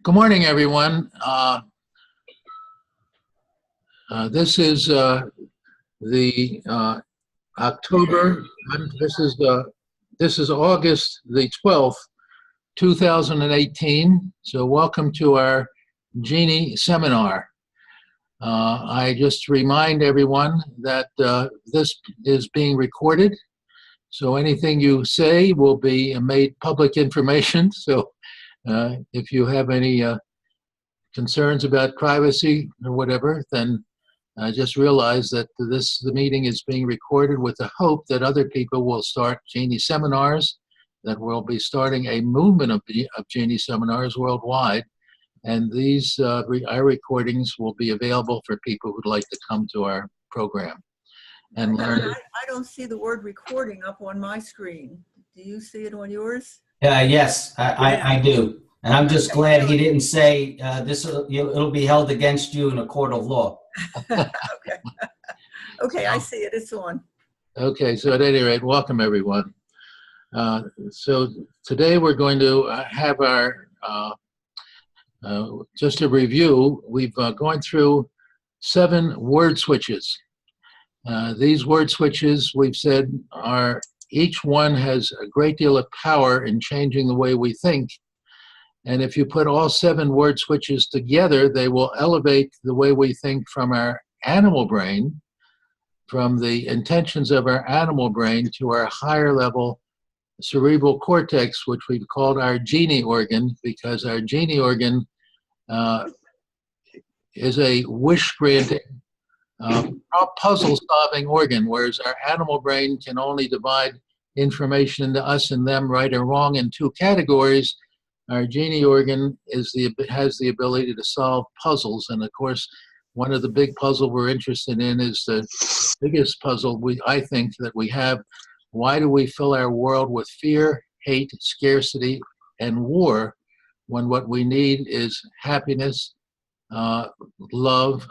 Good morning, everyone. This is the October. This is August the 12th, 2018. So welcome to our Genie seminar. I just remind everyone that this is being recorded. So anything you say will be made public information. So if you have any concerns about privacy or whatever, then just realize that the meeting is being recorded with the hope that other people will start Genie seminars, that we'll be starting a movement of Genie seminars worldwide. And these our recordings will be available for people who'd like to come to our program and learn. I don't see the word recording up on my screen. Do you see it on yours? Yes, I do. And I'm just glad he didn't say it'll be held against you in a court of law. Okay, I see it. It's on. Okay, so at any rate, welcome everyone. So today we're going to have our, just a review, we've gone through 7 word switches. These word switches, we've said, each one has a great deal of power in changing the way we think. And if you put all 7 word switches together, they will elevate the way we think from our animal brain, from the intentions of our animal brain, to our higher level cerebral cortex, which we've called our Genie organ, because our Genie organ is a wish-granting, puzzle-solving organ, whereas our animal brain can only divide information into us and them, right or wrong, in 2 categories. Our Genie organ has the ability to solve puzzles, and of course, one of the big puzzles we're interested in is the biggest puzzle I think that we have. Why do we fill our world with fear, hate, scarcity, and war when what we need is happiness, love,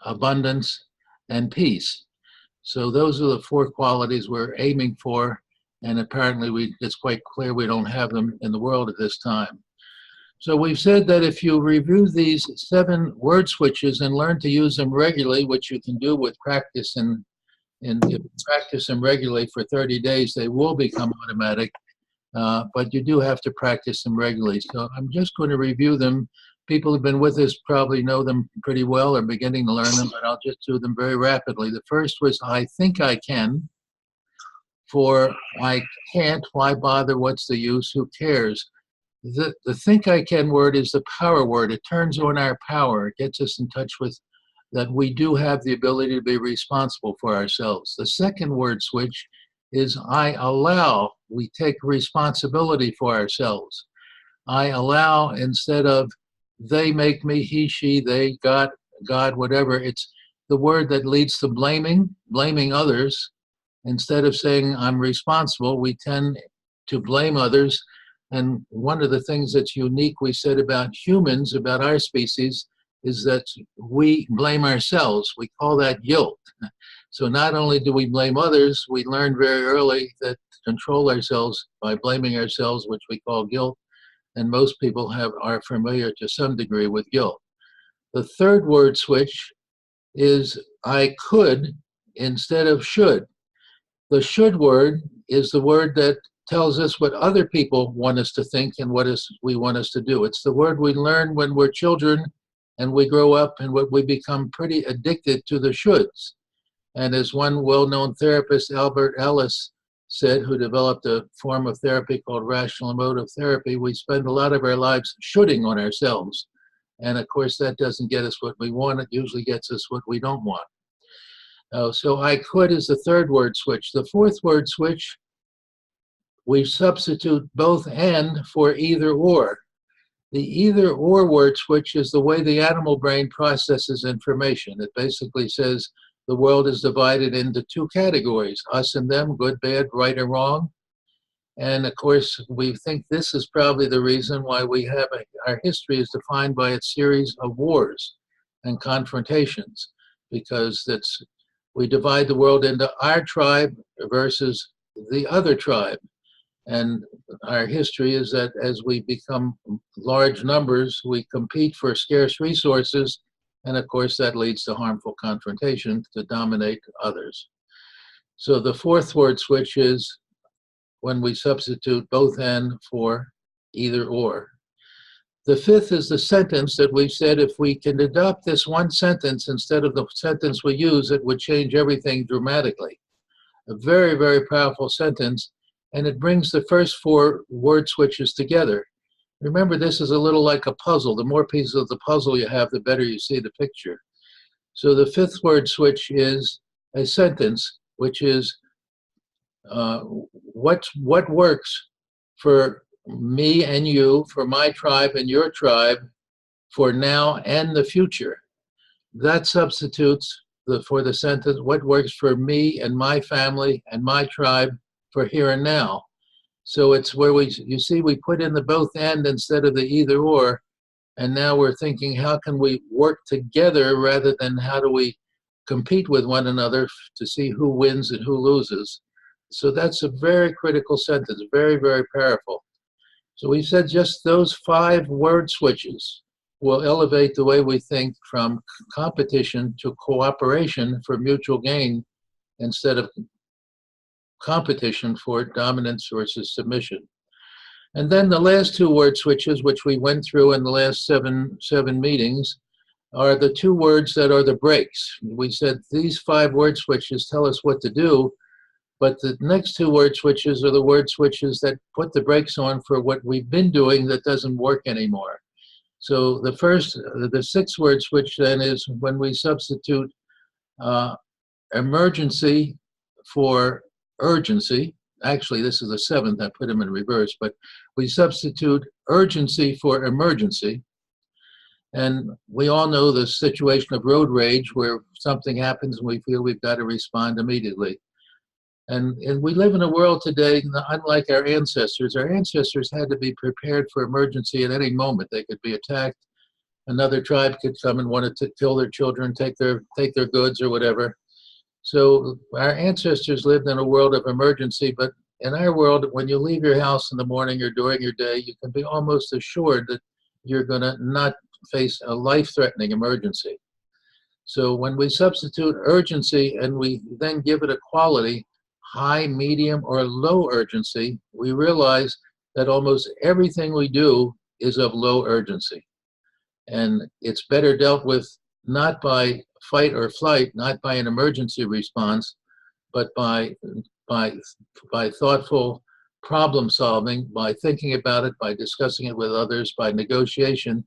abundance, and peace? So those are the 4 qualities we're aiming for. And apparently it's quite clear we don't have them in the world at this time. So we've said that if you review these 7 word switches and learn to use them regularly, which you can do with practice, and if you practice them regularly for 30 days, they will become automatic, but you do have to practice them regularly. So I'm just going to review them. People who've been with us probably know them pretty well or beginning to learn them, but I'll just do them very rapidly. The first was I think I can. For I can't, why bother, what's the use, who cares? The think I can word is the power word. It turns on our power. It gets us in touch with that we do have the ability to be responsible for ourselves. The second word switch is I allow. We take responsibility for ourselves. I allow instead of they make me, he, she, they, God, whatever. It's the word that leads to blaming others. Instead of saying I'm responsible, we tend to blame others. And one of the things that's unique we said about humans, about our species, is that we blame ourselves. We call that guilt. So not only do we blame others, we learn very early that to control ourselves by blaming ourselves, which we call guilt. And most people are familiar to some degree with guilt. The third word switch is I could instead of should. The should word is the word that tells us what other people want us to think and what we want us to do. It's the word we learn when we're children and we grow up and we become pretty addicted to the shoulds. And as one well-known therapist, Albert Ellis, said, who developed a form of therapy called rational emotive therapy, we spend a lot of our lives shoulding on ourselves. And of course, that doesn't get us what we want. It usually gets us what we don't want. So I could is the third word switch. The fourth word switch, we substitute both and for either or. The either or word switch is the way the animal brain processes information. It basically says the world is divided into 2 categories, us and them, good, bad, right or wrong. And of course, we think this is probably the reason why our history is defined by its series of wars and confrontations, because we divide the world into our tribe versus the other tribe. And our history is that as we become large numbers, we compete for scarce resources. And of course, that leads to harmful confrontation to dominate others. So the fourth word switch is when we substitute both and for either or. The fifth is the sentence that we said if we can adopt this one sentence instead of the sentence we use, it would change everything dramatically. A very, very powerful sentence, and it brings the first four word switches together. Remember, this is a little like a puzzle. The more pieces of the puzzle you have, the better you see the picture. So the fifth word switch is a sentence, which is what works for me and you, for my tribe and your tribe, for now and the future. That substitutes for the sentence, what works for me and my family and my tribe for here and now. So it's where you see, we put in the both and instead of the either or, and now we're thinking, how can we work together rather than how do we compete with one another to see who wins and who loses. So that's a very critical sentence, very, very powerful. So we said just those 5 word switches will elevate the way we think from competition to cooperation for mutual gain instead of competition for dominance versus submission. And then the last 2 word switches, which we went through in the last seven meetings, are the 2 words that are the brakes. We said these 5 word switches tell us what to do, but the next 2 word switches are the word switches that put the brakes on for what we've been doing that doesn't work anymore. So the 6th word switch then is when we substitute emergency for urgency. Actually, this is the 7th, I put them in reverse, but we substitute urgency for emergency. And we all know the situation of road rage where something happens and we feel we've got to respond immediately. And we live in a world today, unlike our ancestors. Our ancestors had to be prepared for emergency at any moment. They could be attacked. Another tribe could come and want to kill their children, take their goods or whatever. So our ancestors lived in a world of emergency, but in our world, when you leave your house in the morning or during your day, you can be almost assured that you're going to not face a life-threatening emergency. So when we substitute urgency and we then give it a quality, high, medium, or low urgency, we realize that almost everything we do is of low urgency. And it's better dealt with not by fight or flight, not by an emergency response, but by thoughtful problem solving, by thinking about it, by discussing it with others, by negotiation,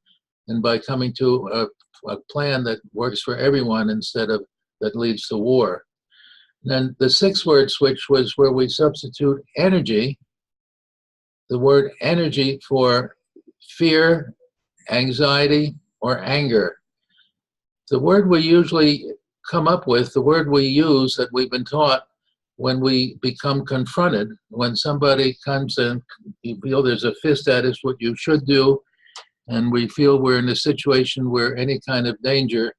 and by coming to a plan that works for everyone instead of that leads to war. Then the 6th word switch was where we substitute energy, the word energy, for fear, anxiety, or anger. The word we usually come up with, the word we use that we've been taught when we become confronted, when somebody comes and you feel there's a fist at us, what you should do, and we feel we're in a situation where any kind of danger,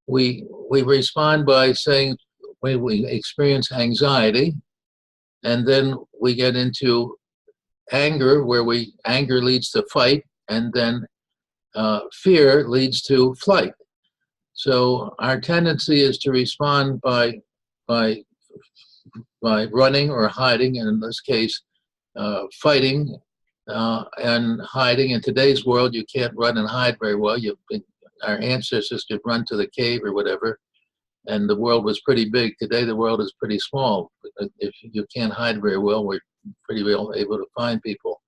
we respond by saying, we experience anxiety, and then we get into anger, where anger leads to fight, and then fear leads to flight. So our tendency is to respond by running or hiding, and in this case, fighting and hiding. In today's world, you can't run and hide very well. Our ancestors could run to the cave or whatever, and the world was pretty big. Today, the world is pretty small. If you can't hide very well, we're pretty well able to find people.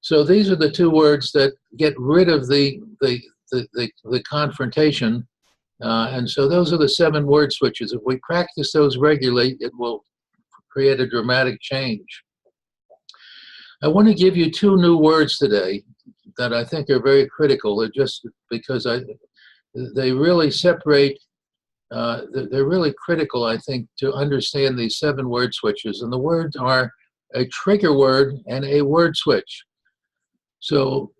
So these are the 2 words that get rid of the confrontation. And so those are the 7 word switches. If we practice those regularly, it will create a dramatic change. I want to give you 2 new words today that I think are very critical. They're just because they really separate. They're really critical, I think, to understand these 7 word switches. And the words are a trigger word and a word switch. So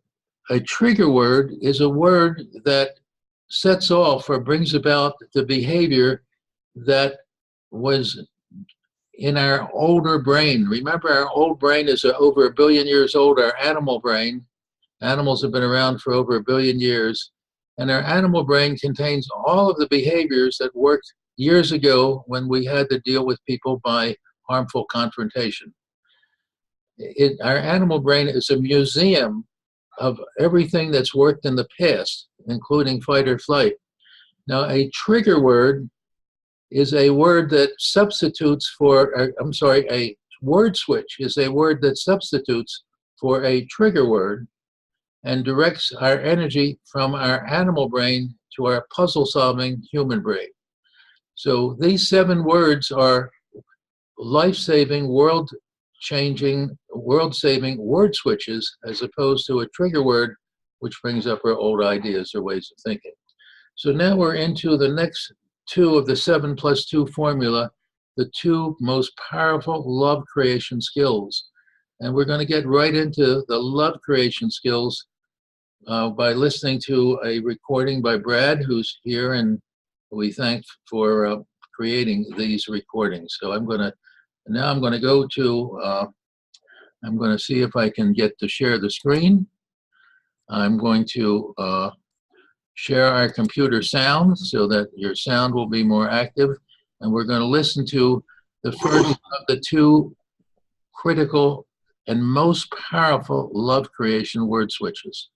a trigger word is a word that sets off or brings about the behavior that was in our older brain. Remember, our old brain is over 1 billion years old, our animal brain. Animals have been around for over 1 billion years. And our animal brain contains all of the behaviors that worked years ago when we had to deal with people by harmful confrontation. Our animal brain is a museum of everything that's worked in the past, including fight or flight. Now, a trigger word is a word that substitutes for, a word switch is a word that substitutes for a trigger word and directs our energy from our animal brain to our puzzle-solving human brain. So these 7 words are life-saving, world-changing, world-saving word switches, as opposed to a trigger word, which brings up our old ideas or ways of thinking. So now we're into the next 2 of the 7 + 2 formula, the 2 most powerful love creation skills. And we're going to get right into the love creation skills by listening to a recording by Brad, who's here, and we thank for creating these recordings. So I'm going to go to, I'm going to see if I can get to share the screen. I'm going to share our computer sound so that your sound will be more active. And we're going to listen to the first of the 2 critical and most powerful love creation word switches.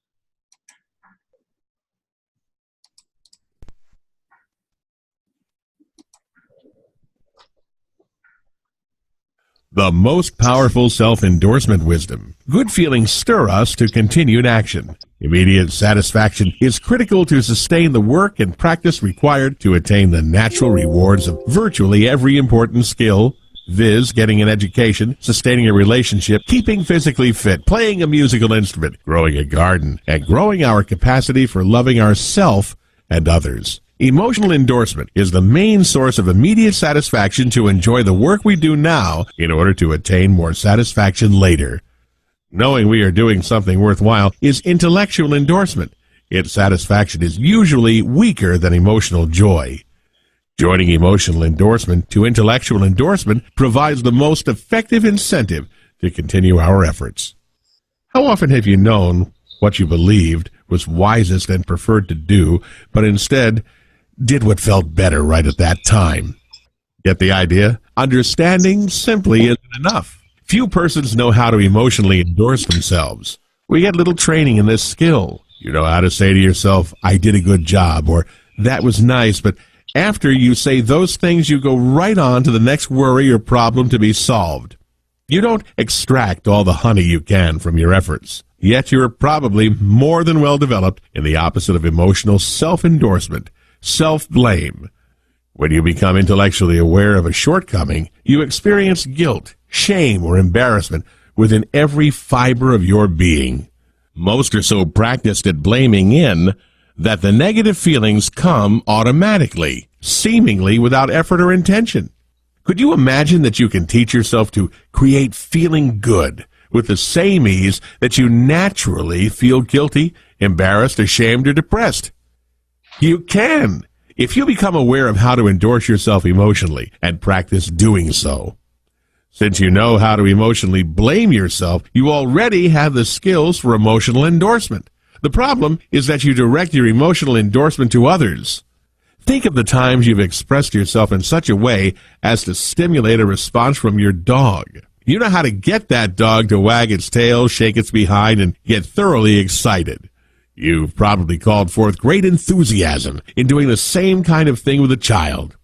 The most powerful self-endorsement wisdom. Good feelings stir us to continued action. Immediate satisfaction is critical to sustain the work and practice required to attain the natural rewards of virtually every important skill, viz. Getting an education, sustaining a relationship, keeping physically fit, playing a musical instrument, growing a garden, and growing our capacity for loving ourselves and others. Emotional endorsement is the main source of immediate satisfaction to enjoy the work we do now in order to attain more satisfaction later. Knowing we are doing something worthwhile is intellectual endorsement. Its satisfaction is usually weaker than emotional joy. Joining emotional endorsement to intellectual endorsement provides the most effective incentive to continue our efforts. How often have you known what you believed was wisest and preferred to do, but instead did what felt better right at that time? Get the idea? Understanding simply isn't enough. Few persons know how to emotionally endorse themselves. We get little training in this skill. You know how to say to yourself, I did a good job, or that was nice, but after you say those things, you go right on to the next worry or problem to be solved. You don't extract all the honey you can from your efforts, yet you're probably more than well developed in the opposite of emotional self-endorsement, self-blame. When you become intellectually aware of a shortcoming, you experience guilt, shame, or embarrassment within every fiber of your being. Most are so practiced at blaming that the negative feelings come automatically, seemingly without effort or intention. Could you imagine that you can teach yourself to create feeling good with the same ease that you naturally feel guilty, embarrassed, ashamed, or depressed? You can, if you become aware of how to endorse yourself emotionally and practice doing so. Since you know how to emotionally blame yourself, you already have the skills for emotional endorsement. The problem is that you direct your emotional endorsement to others. Think of the times you've expressed yourself in such a way as to stimulate a response from your dog. You know how to get that dog to wag its tail, shake its behind, and get thoroughly excited. You've probably called forth great enthusiasm in doing the same kind of thing with a child.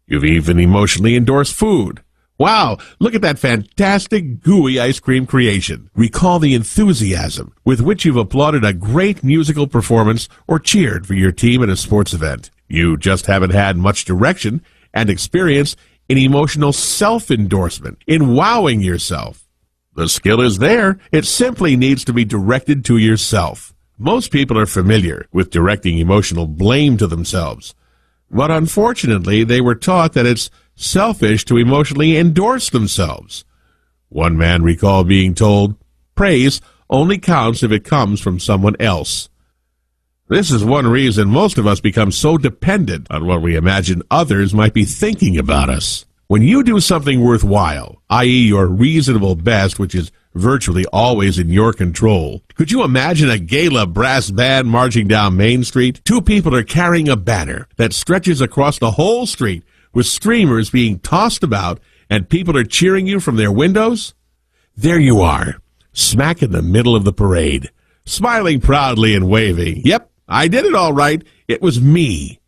You've even emotionally endorsed food. Wow, look at that fantastic gooey ice cream creation. Recall the enthusiasm with which you've applauded a great musical performance or cheered for your team at a sports event. You just haven't had much direction and experience in emotional self-endorsement, in wowing yourself. The skill is there. It simply needs to be directed to yourself. Most people are familiar with directing emotional blame to themselves, but unfortunately they were taught that it's selfish to emotionally endorse themselves. One man recalled being told, praise only counts if it comes from someone else. This is one reason most of us become so dependent on what we imagine others might be thinking about us. When When you do something worthwhile, i.e. your reasonable best, which is virtually always in your control, could you imagine a gala brass band marching down Main Street? Two people are carrying a banner that stretches across the whole street with streamers being tossed about, and people are cheering you from their windows? There you are, smack in the middle of the parade, smiling proudly and waving. Yep, I did it all right. It was me.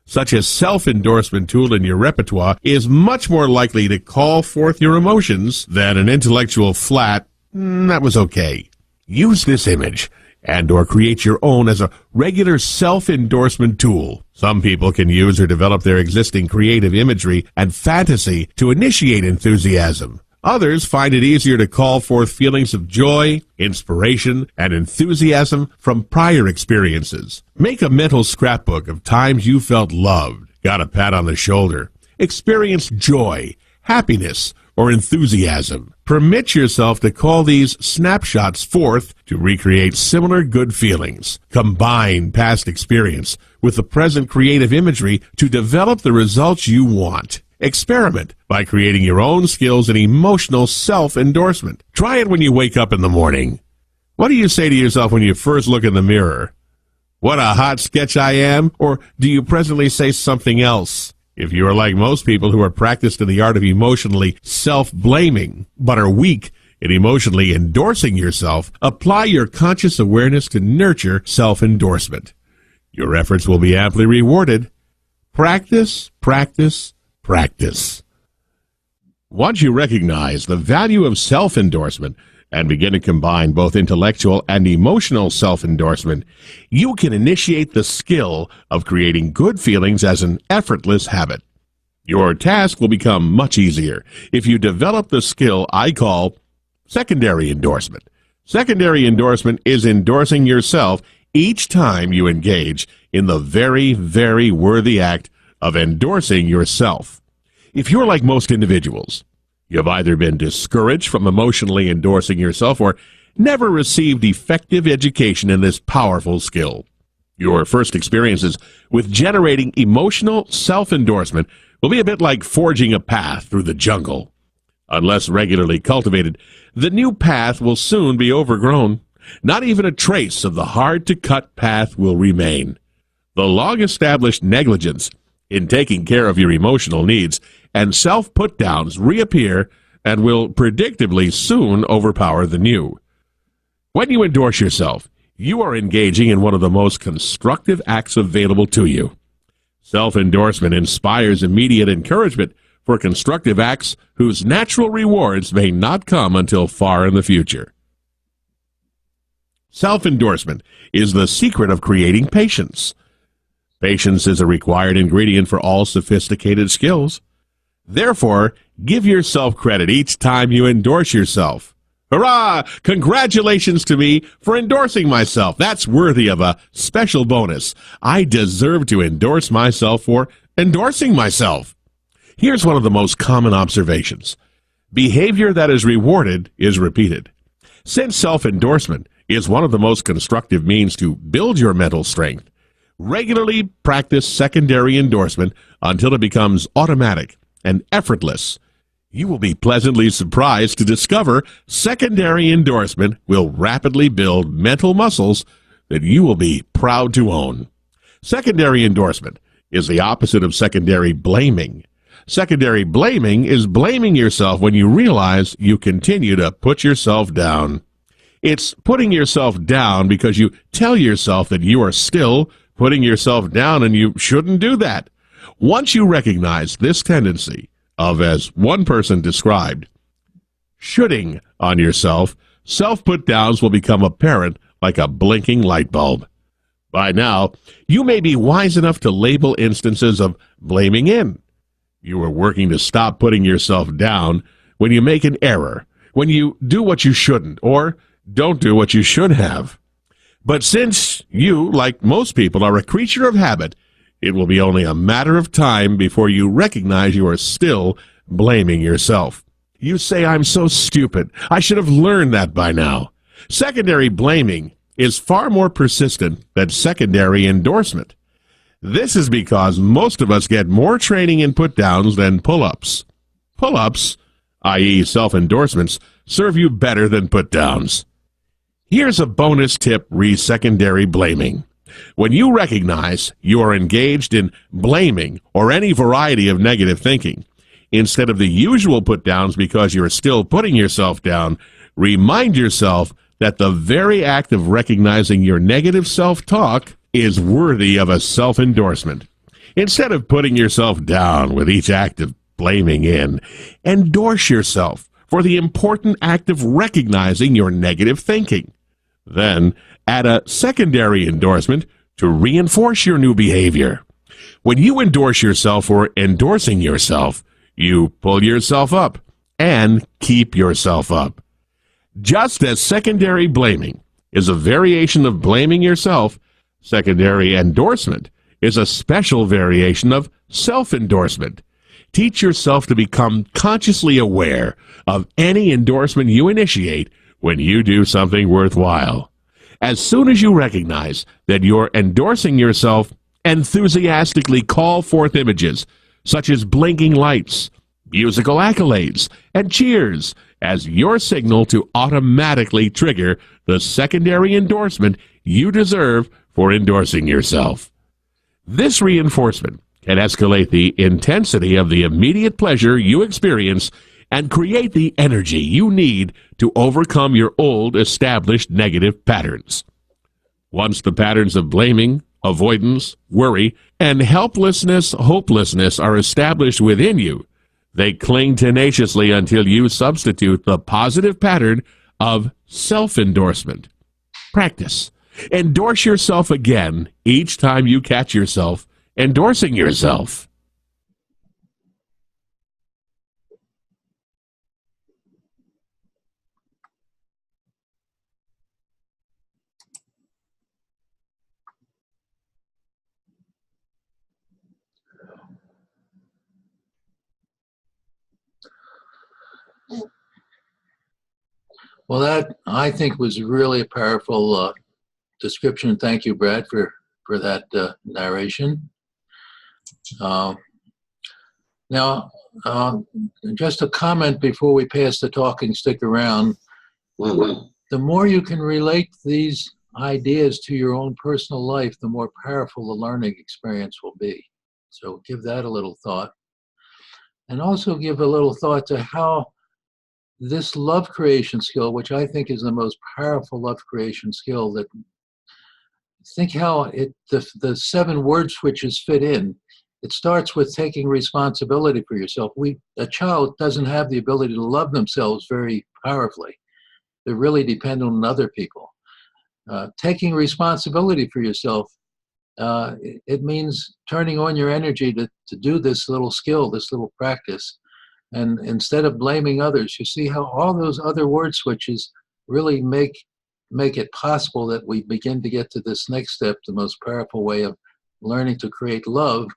Such a self-endorsement tool in your repertoire is much more likely to call forth your emotions than an intellectual flat, that was okay. Use this image and or create your own as a regular self-endorsement tool. Some people can use or develop their existing creative imagery and fantasy to initiate enthusiasm. Others find it easier to call forth feelings of joy, inspiration, and enthusiasm from prior experiences. Make a mental scrapbook of times you felt loved, got a pat on the shoulder, experienced joy, happiness, or enthusiasm. Permit yourself to call these snapshots forth to recreate similar good feelings. Combine past experience with the present creative imagery to develop the results you want. Experiment by creating your own skills in emotional self-endorsement. Try it when you wake up in the morning. What do you say to yourself when you first look in the mirror? What a hot sketch I am? Or do you presently say something else? If you are like most people who are practiced in the art of emotionally self-blaming, but are weak in emotionally endorsing yourself, apply your conscious awareness to nurture self-endorsement. Your efforts will be amply rewarded. Practice, practice, practice. Once you recognize the value of self-endorsement and begin to combine both intellectual and emotional self-endorsement, you can initiate the skill of creating good feelings as an effortless habit. Your task will become much easier if you develop the skill I call secondary endorsement. Secondary endorsement is endorsing yourself each time you engage in the very, very worthy act of endorsing yourself. If you're like most individuals, you've either been discouraged from emotionally endorsing yourself or never received effective education in this powerful skill. Your first experiences with generating emotional self-endorsement will be a bit like forging a path through the jungle. Unless regularly cultivated, the new path will soon be overgrown. Not even a trace of the hard-to-cut path will remain. The long-established negligence in taking care of your emotional needs and self-put-downs reappear and will predictably soon overpower the new. When you endorse yourself, you are engaging in one of the most constructive acts available to you. Self-endorsement inspires immediate encouragement for constructive acts whose natural rewards may not come until far in the future. Self-endorsement is the secret of creating patience. Patience is a required ingredient for all sophisticated skills. Therefore, give yourself credit each time you endorse yourself. Hurrah! Congratulations to me for endorsing myself. That's worthy of a special bonus. I deserve to endorse myself for endorsing myself. Here's one of the most common observations. Behavior that is rewarded is repeated. Since self-endorsement is one of the most constructive means to build your mental strength, regularly practice secondary endorsement until it becomes automatic and effortless. You will be pleasantly surprised to discover secondary endorsement will rapidly build mental muscles that you will be proud to own. Secondary endorsement is the opposite of secondary blaming. Secondary blaming is blaming yourself when you realize you continue to put yourself down. It's putting yourself down because you tell yourself that you are still putting yourself down and you shouldn't do that. Once you recognize this tendency of, as one person described, shoulding on yourself, self-put-downs will become apparent like a blinking light bulb. By now, you may be wise enough to label instances of blaming in. You are working to stop putting yourself down when you make an error, when you do what you shouldn't, or don't do what you should have. But since you, like most people, are a creature of habit, it will be only a matter of time before you recognize you are still blaming yourself. You say, I'm so stupid. I should have learned that by now. Secondary blaming is far more persistent than secondary endorsement. This is because most of us get more training in put-downs than pull-ups. Pull-ups, i.e. self-endorsements, serve you better than put-downs. Here's a bonus tip re secondary blaming. When you recognize you are engaged in blaming or any variety of negative thinking, instead of the usual put-downs because you're still putting yourself down, remind yourself that the very act of recognizing your negative self-talk is worthy of a self-endorsement. Instead of putting yourself down with each act of blaming endorse yourself for the important act of recognizing your negative thinking. Then add a secondary endorsement to reinforce your new behavior. When you endorse yourself for endorsing yourself, you pull yourself up and keep yourself up. Just as secondary blaming is a variation of blaming yourself, secondary endorsement is a special variation of self-endorsement. Teach yourself to become consciously aware of any endorsement you initiate when you do something worthwhile. As soon as you recognize that you're endorsing yourself, enthusiastically call forth images such as blinking lights, musical accolades, and cheers as your signal to automatically trigger the secondary endorsement you deserve for endorsing yourself. This reinforcement can escalate the intensity of the immediate pleasure you experience and create the energy you need to overcome your old established negative patterns. Once the patterns of blaming, avoidance, worry, and hopelessness are established within you, they cling tenaciously until you substitute the positive pattern of self-endorsement. Practice. Endorse yourself again each time you catch yourself endorsing yourself. Well, that I think was really a powerful description. Thank you, Brad, for that narration. Now, just a comment before we pass the talking stick around. The more you can relate these ideas to your own personal life, the more powerful the learning experience will be. So give that a little thought. And also give a little thought to how this love creation skill, which I think is the most powerful love creation skill, that think how the 7 word switches fit in. It starts with taking responsibility for yourself. A child doesn't have the ability to love themselves very powerfully. They're really dependent on other people. Taking responsibility for yourself, it means turning on your energy to do this little skill, this little practice. And instead of blaming others, you see how all those other word switches really make it possible that we begin to get to this next step, the most powerful way of learning to create love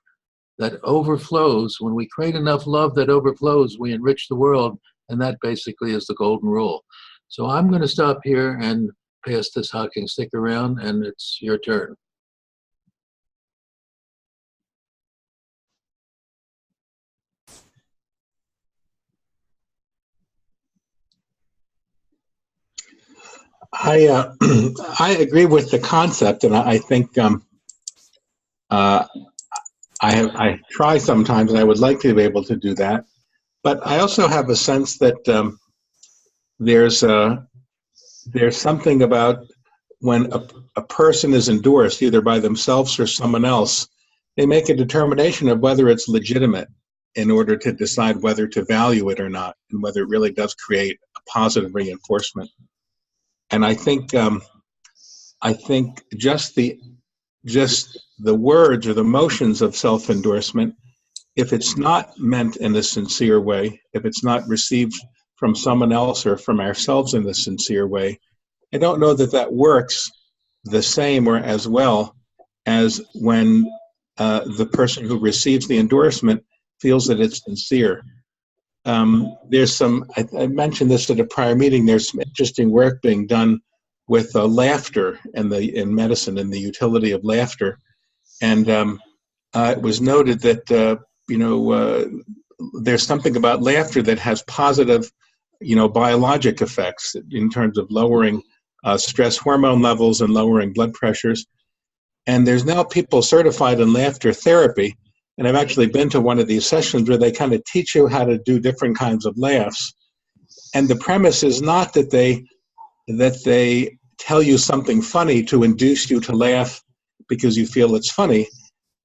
that overflows. When we create enough love that overflows, we enrich the world, and that basically is the golden rule. So I'm going to stop here and pass this talking stick around, and it's your turn. I agree with the concept, and I think I try sometimes, and I would like to be able to do that. But I also have a sense that there's something about when a person is endorsed, either by themselves or someone else, they make a determination of whether it's legitimate in order to decide whether to value it or not, and whether it really does create a positive reinforcement. And I think just the words or the motions of self-endorsement, if it's not meant in a sincere way, if it's not received from someone else or from ourselves in a sincere way, I don't know that works the same or as well as when the person who receives the endorsement feels that it's sincere. There's I mentioned this at a prior meeting, there's some interesting work being done with laughter in medicine and the utility of laughter. And it was noted that, there's something about laughter that has positive, biologic effects in terms of lowering stress hormone levels and lowering blood pressures. And there's now people certified in laughter therapy. And I've actually been to one of these sessions where they kind of teach you how to do different kinds of laughs. And the premise is not that they tell you something funny to induce you to laugh because you feel it's funny.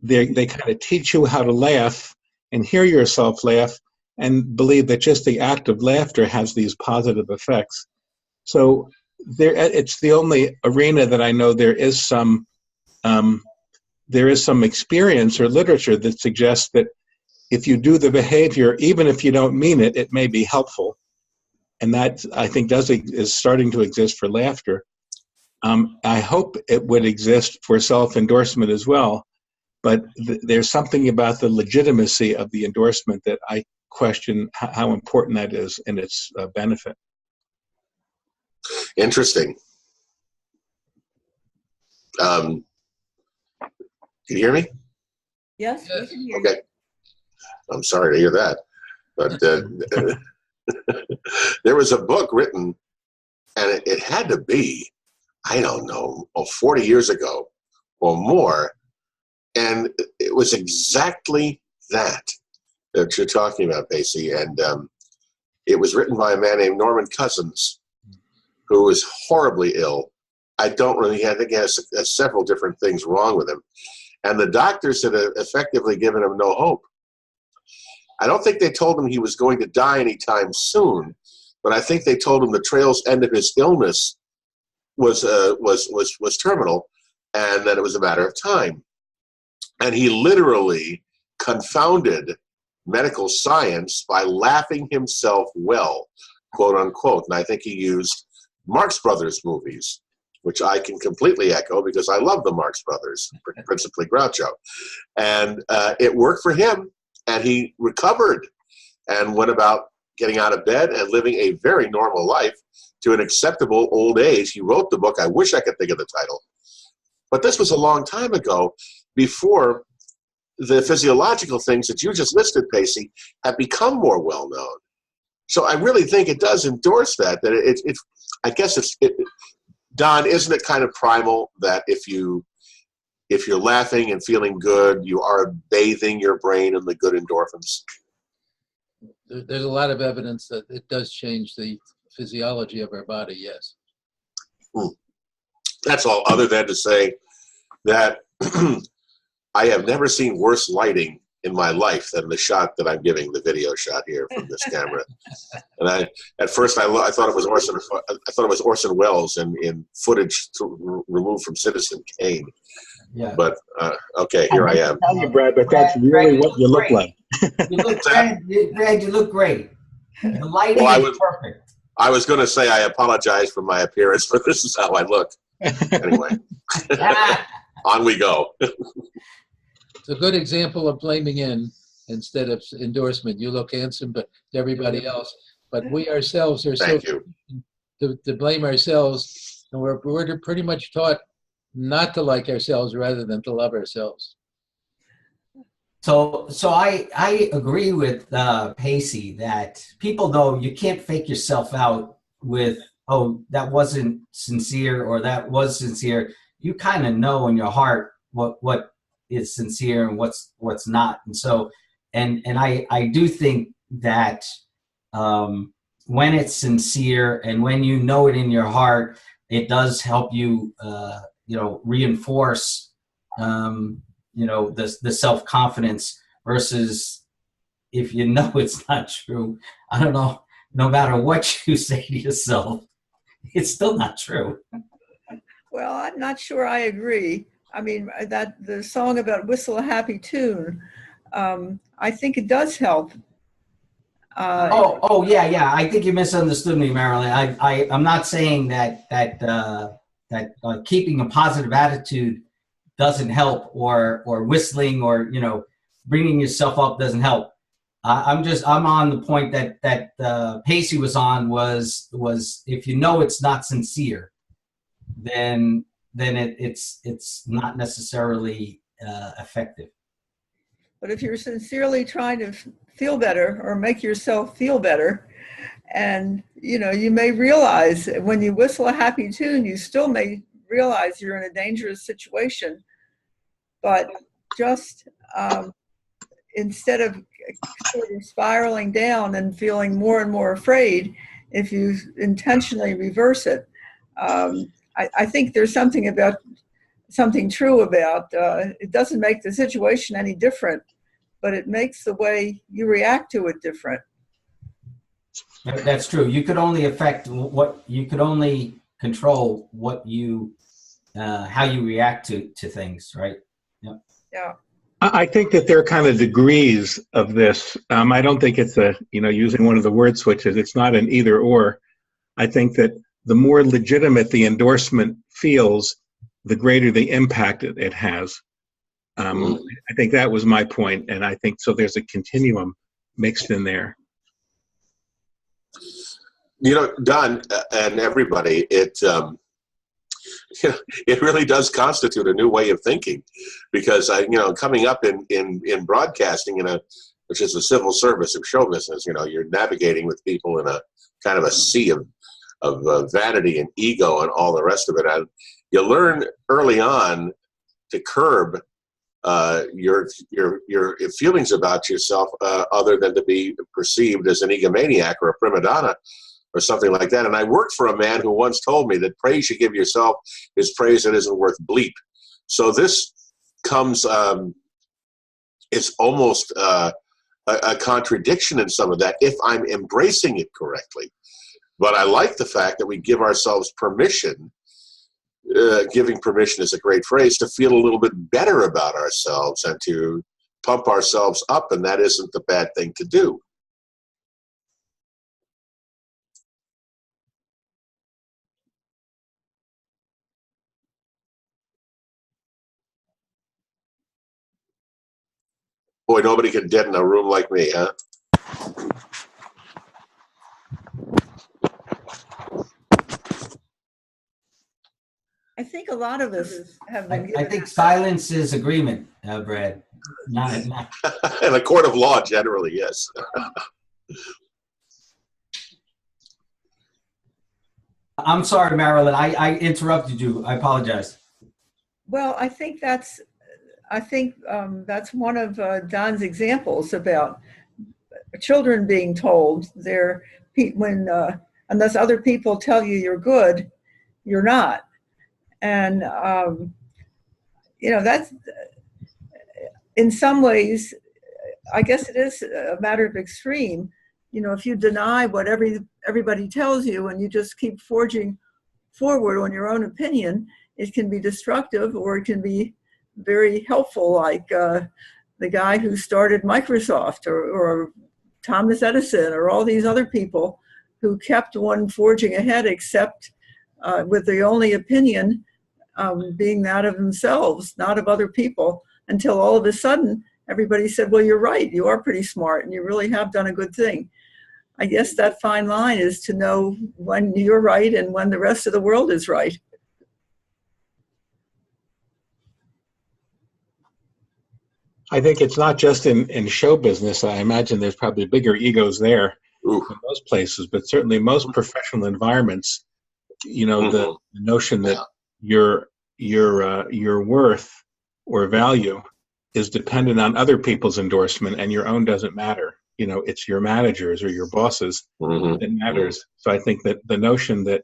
They kind of teach you how to laugh and hear yourself laugh and believe that just the act of laughter has these positive effects. So it's the only arena that I know there is some experience or literature that suggests that if you do the behavior, even if you don't mean it, it may be helpful. And that, I think, is starting to exist for laughter. I hope it would exist for self-endorsement as well, but there's something about the legitimacy of the endorsement that I question how important that is in its benefit. Interesting. Can you hear me? Yes, we can hear you. Okay. I'm sorry to hear that. But there was a book written, and it had to be, I don't know, 40 years ago or more. And it was exactly that you're talking about, Pacey. And it was written by a man named Norman Cousins, who was horribly ill. I think he has several different things wrong with him. And the doctors had effectively given him no hope. I don't think they told him he was going to die anytime soon, but I think they told him the trail's end of his illness was terminal, and that it was a matter of time. And he literally confounded medical science by laughing himself well, quote unquote. And I think he used Marx Brothers movies, which I can completely echo because I love the Marx Brothers, principally Groucho. And it worked for him, and he recovered and went about getting out of bed and living a very normal life to an acceptable old age. He wrote the book. I wish I could think of the title. But this was a long time ago, before the physiological things that you just listed, Pacey, have become more well-known. So I really think it does endorse that I guess Don, isn't it kind of primal that if you're laughing and feeling good, you are bathing your brain in the good endorphins? There's a lot of evidence that it does change the physiology of our body, yes. That's all, other than to say that I have never seen worse lighting in my life than the shot that I'm giving, the video shot here from this camera. And at first I thought it was Orson Welles in footage removed from Citizen Kane. Yeah. But okay, here I am. Tell you, Brad, but that's really what you look like. You look Brad, you look great. The lighting is perfect. I was going to say I apologize for my appearance, but this is how I look. Anyway, on we go. It's a good example of blaming in instead of endorsement. You look handsome, but to everybody else. But we ourselves are Thank so you. to blame ourselves, and we're pretty much taught not to like ourselves rather than to love ourselves. So I agree with Pacey that people know you can't fake yourself out with, oh, that wasn't sincere or that was sincere. You kind of know in your heart what is sincere and what's not. And so and I do think that when it's sincere and when you know it in your heart, it does help you reinforce the self-confidence, versus if you know it's not true, I don't know, no matter what you say to yourself, it's still not true. Well, I'm not sure I agree. I mean, that the song about Whistle a Happy Tune, I think it does help. Yeah. I think you misunderstood me, Marilyn. I'm not saying that keeping a positive attitude doesn't help, or whistling, or bringing yourself up doesn't help. I'm on the point that Pacey was on, was if you know it's not sincere, then it's not necessarily effective. But if you're sincerely trying to feel better or make yourself feel better, and you may realize when you whistle a happy tune, you still may realize you're in a dangerous situation, but just instead of sort of spiraling down and feeling more and more afraid, if you intentionally reverse it, I think there's something true about it doesn't make the situation any different, but it makes the way you react to it different. That's true. You could only you could only control what you, how you react to things, right? Yep. Yeah. I think that there are kind of degrees of this. I don't think it's using one of the word switches, it's not an either or. I think that the more legitimate the endorsement feels, the greater the impact it has. I think that was my point, and I think so there's a continuum mixed in there. Don and everybody, it really does constitute a new way of thinking, because coming up in broadcasting which is the civil service of show business, you're navigating with people in a kind of a sea of vanity and ego and all the rest of it. And you learn early on to curb your feelings about yourself, other than to be perceived as an egomaniac or a prima donna or something like that. And I worked for a man who once told me that praise you give yourself is praise that isn't worth bleep. So this comes, it's almost a contradiction in some of that if I'm embracing it correctly. But I like the fact that we give ourselves permission. Giving permission is a great phrase, to feel a little bit better about ourselves and to pump ourselves up, and that isn't the bad thing to do. Boy, nobody can deaden a room like me, huh? I think a lot of us have been given. I think silence is agreement, Brad. Not. In a court of law, generally, yes. I'm sorry, Marilyn. I interrupted you. I apologize. Well, I think that's one of Don's examples about children being told unless other people tell you you're good, you're not. And that's, in some ways, I guess it is a matter of extreme. If you deny what everybody tells you and you just keep forging forward on your own opinion, it can be destructive, or it can be very helpful, like the guy who started Microsoft, or Thomas Edison, or all these other people who kept on forging ahead, except with the only opinion being that of themselves, not of other people, until all of a sudden everybody said, well, you're right, you are pretty smart and you really have done a good thing. I guess that fine line is to know when you're right and when the rest of the world is right. I think it's not just in show business. I imagine there's probably bigger egos there in most places, but certainly most professional environments, the notion that your worth or value is dependent on other people's endorsement and your own doesn't matter. It's your managers or your bosses that matters. So I think that the notion that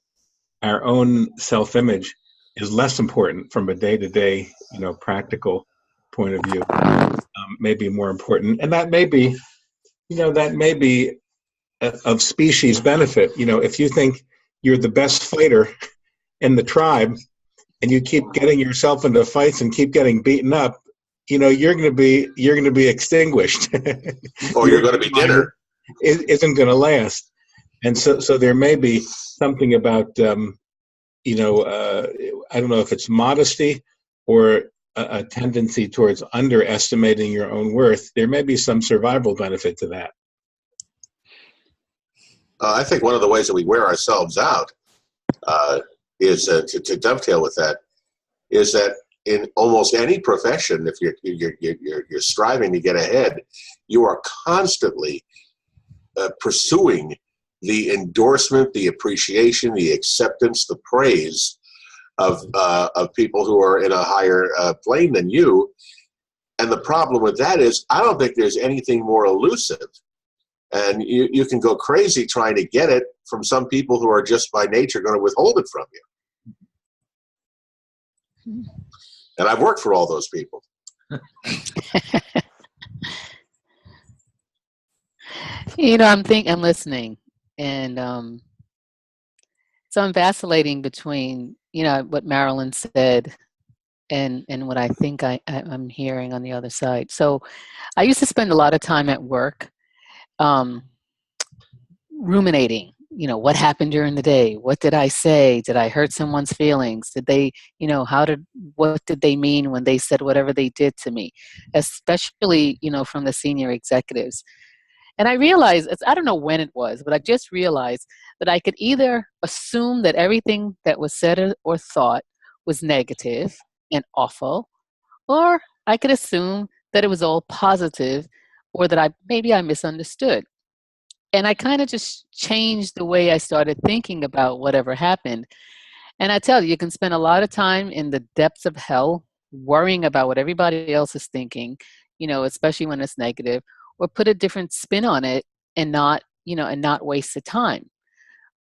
our own self-image is less important from a day-to-day, practical point of view, may be more important. And that may be, of species benefit. If you think you're the best fighter in the tribe and you keep getting yourself into fights and keep getting beaten up, you're going to be extinguished. Or you're going to be dinner. It isn't going to last. And so there may be something about, I don't know if it's modesty or a tendency towards underestimating your own worth. There may be some survival benefit to that. I think one of the ways that we wear ourselves out is to dovetail with that, is that in almost any profession, if you're striving to get ahead, you are constantly pursuing the endorsement, the appreciation, the acceptance, the praise of people who are in a higher plane than you. And the problem with that is, I don't think there's anything more elusive. And you can go crazy trying to get it from some people who are just by nature going to withhold it from you. And I've worked for all those people. I'm listening, and so I'm vacillating between, what Marilyn said and what I think I'm hearing on the other side. So I used to spend a lot of time at work ruminating, what happened during the day? What did I say? Did I hurt someone's feelings? Did they, what did they mean when they said whatever they did to me? Especially, from the senior executives. And I realized, I don't know when it was, but I just realized that I could either assume that everything that was said or thought was negative and awful, or I could assume that it was all positive, or that maybe I misunderstood. And I kind of just changed the way I started thinking about whatever happened. And I tell you, you can spend a lot of time in the depths of hell worrying about what everybody else is thinking, especially when it's negative, or put a different spin on it and not waste the time.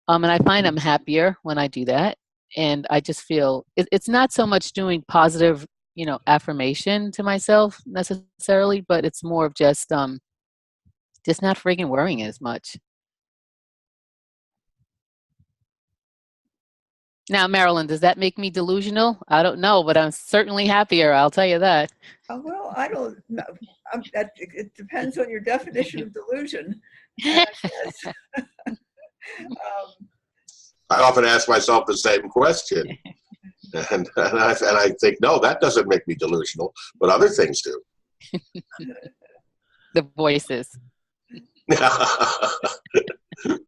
And I find I'm happier when I do that. And I just feel it's not so much doing positive, affirmation to myself necessarily, but it's more of just not freaking worrying as much. Now, Marilyn, does that make me delusional? I don't know, but I'm certainly happier. I'll tell you that. Well, I don't know. It depends on your definition of delusion. I often ask myself the same question. And I think, no, that doesn't make me delusional, but other things do. The voices.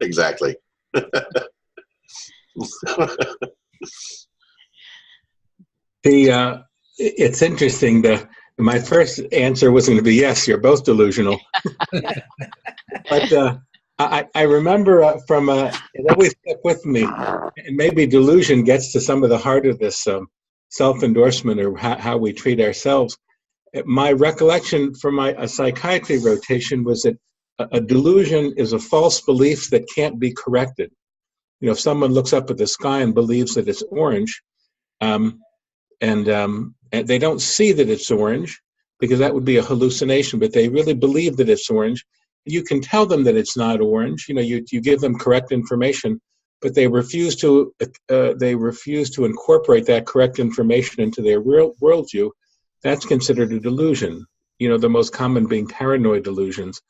Exactly. It's interesting. My first answer was going to be yes, you're both delusional. But I remember it always stuck with me, and maybe delusion gets to some of the heart of this self-endorsement or how we treat ourselves. My recollection from a psychiatry rotation was that a delusion is a false belief that can't be corrected. If someone looks up at the sky and believes that it's orange, and they don't see that it's orange, because that would be a hallucination, but they really believe that it's orange. You can tell them that it's not orange. You give them correct information, but they refuse to incorporate that correct information into their worldview. That's considered a delusion. The most common being paranoid delusions,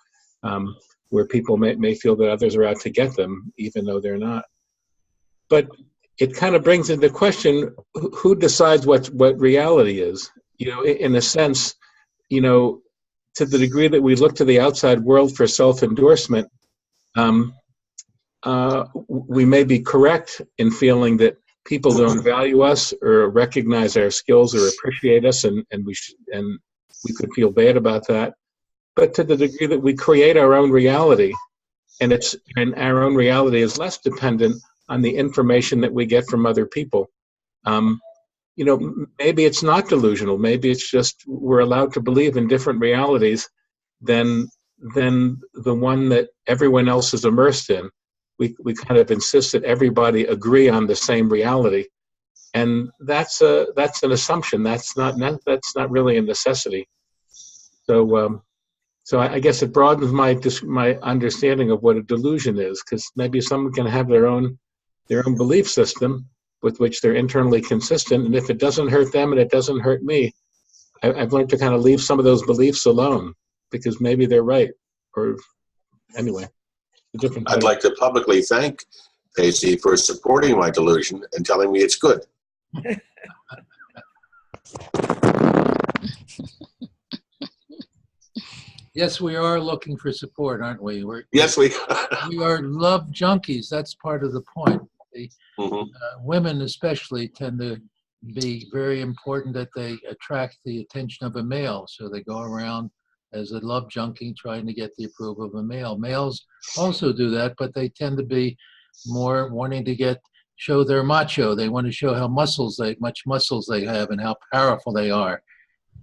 where people may feel that others are out to get them, even though they're not. But it kind of brings into question, who decides what reality is? In a sense, to the degree that we look to the outside world for self-endorsement, we may be correct in feeling that people don't value us or recognize our skills or appreciate us, and we could feel bad about that. But to the degree that we create our own reality, and our own reality is less dependent on the information that we get from other people. Maybe it's not delusional. Maybe it's just we're allowed to believe in different realities than the one that everyone else is immersed in. We kind of insist that everybody agree on the same reality, and that's an assumption. That's not really a necessity. So I guess it broadens my understanding of what a delusion is, because maybe someone can have their own belief system with which they're internally consistent, and if it doesn't hurt them and it doesn't hurt me, I've learned to kind of leave some of those beliefs alone, because maybe they're right. Or anyway, I'd like to publicly thank Pacey for supporting my delusion and telling me it's good. Yes, we are looking for support, aren't we? Yes, we are love junkies. That's part of the point. Women especially tend to be very important that they attract the attention of a male. So they go around as a love junkie trying to get the approval of a male. Males also do that, but they tend to be more wanting to show their macho. They want to show how much muscles they have and how powerful they are.